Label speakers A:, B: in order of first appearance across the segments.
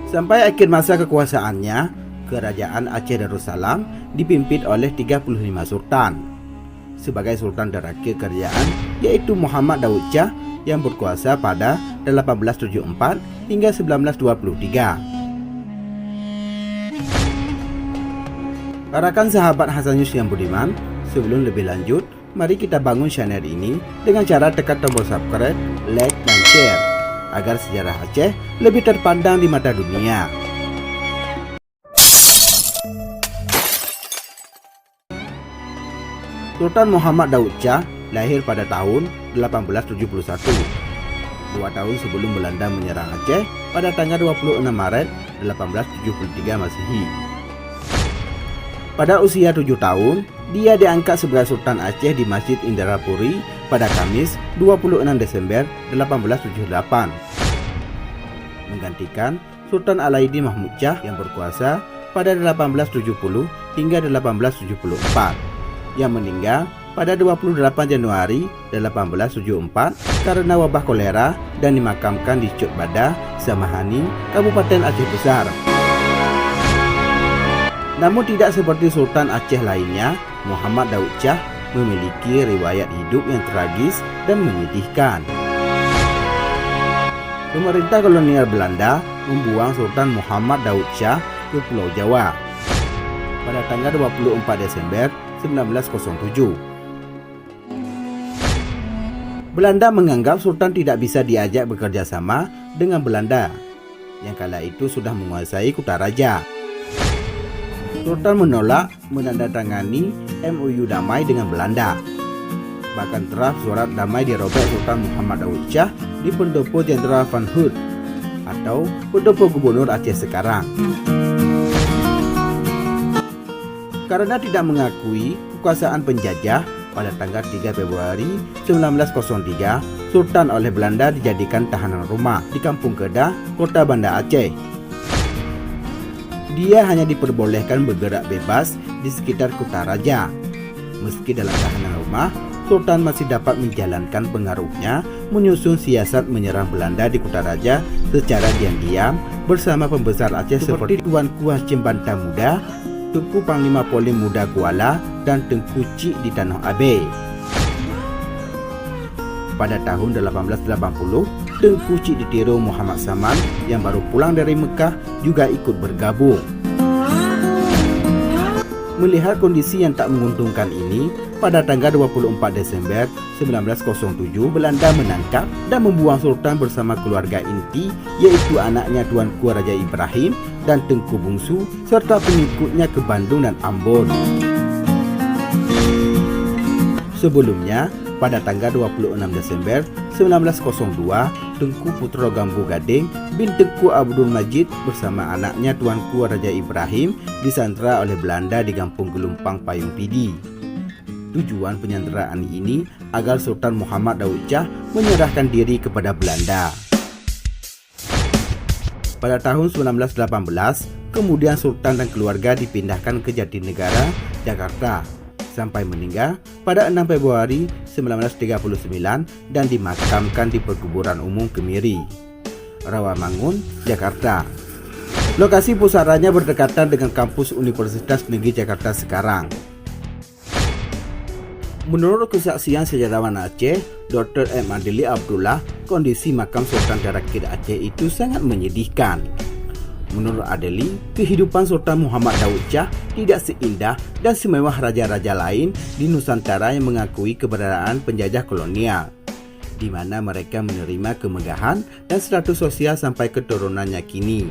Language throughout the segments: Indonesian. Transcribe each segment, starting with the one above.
A: Sampai akhir masa kekuasaannya, Kerajaan Aceh Darussalam dipimpin oleh 35 sultan. Sebagai sultan terakhir kerajaan yaitu Muhammad Daud Shah yang berkuasa pada 1874 hingga 1923. Para rekan sahabat Hasanus yang budiman, sebelum lebih lanjut, mari kita bangun channel ini dengan cara tekan tombol subscribe, like, dan share agar sejarah Aceh lebih terpandang di mata dunia. Sultan Muhammad Daud Shah lahir pada tahun 1871, 2 tahun sebelum Belanda menyerang Aceh pada tanggal 26 Maret 1873 Masehi. Pada usia 7 tahun, dia diangkat sebagai Sultan Aceh di Masjid Indrapuri pada Kamis 26 Desember 1878. Menggantikan Sultan Alaidin Mahmud Shah yang berkuasa pada 1870 hingga 1874, yang meninggal pada 28 Januari 1874 karena wabah kolera dan dimakamkan di Cuk Badah, Samahani, Kabupaten Aceh Besar. Namun tidak seperti Sultan Aceh lainnya, Muhammad Daud Shah memiliki riwayat hidup yang tragis dan menyedihkan. Pemerintah kolonial Belanda membuang Sultan Muhammad Daud Shah ke Pulau Jawa pada tanggal 24 Desember 1907. Belanda menganggap Sultan tidak bisa diajak bekerja sama dengan Belanda yang kala itu sudah menguasai Kutaraja. Sultan menolak menandatangani MOU damai dengan Belanda. Bahkan draft surat damai dirobek Sultan Muhammad Daud Shah di Pendopo Jenderal Van Hout atau Pendopo Gubernur Aceh sekarang. Karena tidak mengakui kekuasaan penjajah, pada tanggal 3 Februari 1903, Sultan oleh Belanda dijadikan tahanan rumah di Kampung Kedah, Kota Banda Aceh. Dia hanya diperbolehkan bergerak bebas di sekitar Kutaraja. Meski dalam tahanan rumah, Sultan masih dapat menjalankan pengaruhnya menyusun siasat menyerang Belanda di Kutaraja secara diam-diam bersama pembesar Aceh seperti Tuanku Hashim Banta Muda, Tengku Panglima Polim Muda Kuala, dan Tengku Cik di Tanah Abe. Pada tahun 1880, Tengku Cik ditiru Muhammad Saman yang baru pulang dari Mekah juga ikut bergabung. Melihat kondisi yang tak menguntungkan ini, pada tanggal 24 Desember 1907 Belanda menangkap dan membuang Sultan bersama keluarga inti, yaitu anaknya Tuanku Raja Ibrahim dan Tengku Bungsu serta pengikutnya ke Bandung dan Ambon. Sebelumnya, pada tanggal 26 Desember 1902, Tengku Putro Gambu Gading bin Tengku Abdul Majid bersama anaknya Tuanku Raja Ibrahim disandra oleh Belanda di Kampung Gelumpang Payung Pidi. Tujuan penyanderaan ini agar Sultan Muhammad Daud Shah menyerahkan diri kepada Belanda. Pada tahun 1918, kemudian Sultan dan keluarga dipindahkan ke Jatinegara, Jakarta, sampai meninggal pada 6 Februari 1939 dan dimakamkan di Perkuburan Umum Kemiri, Rawamangun, Jakarta. Lokasi pusaranya berdekatan dengan kampus Universitas Negeri Jakarta sekarang. Menurut kesaksian sejarawan Aceh, Dr. M. Adili Abdullah, kondisi makam Sultan terakhir Aceh itu sangat menyedihkan. Menurut Adeli, kehidupan Sultan Muhammad Daud Shah tidak seindah dan semewah raja-raja lain di Nusantara yang mengakui keberadaan penjajah kolonial, di mana mereka menerima kemegahan dan status sosial sampai keturunannya kini.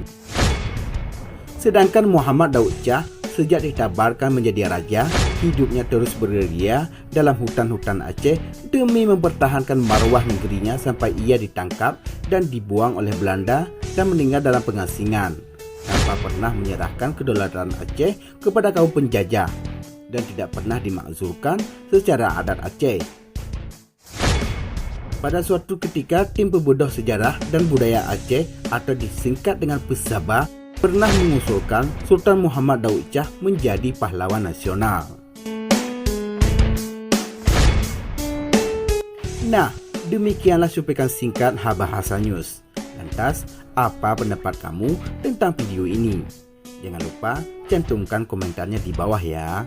A: Sedangkan Muhammad Daud Shah sejak ditabarkan menjadi raja, hidupnya terus bergerilya dalam hutan-hutan Aceh demi mempertahankan marwah negerinya sampai ia ditangkap dan dibuang oleh Belanda dan meninggal dalam pengasingan, tanpa pernah menyerahkan kedaulatan Aceh kepada kaum penjajah dan tidak pernah dimakzulkan secara adat Aceh. Pada suatu ketika, tim pembedah sejarah dan budaya Aceh atau disingkat dengan Pesaba pernah mengusulkan Sultan Muhammad Daud Shah menjadi pahlawan nasional. Nah, demikianlah cuplikan singkat Bahasa News. Dan atas apa pendapat kamu tentang video ini. Jangan lupa cantumkan komentarnya di bawah ya.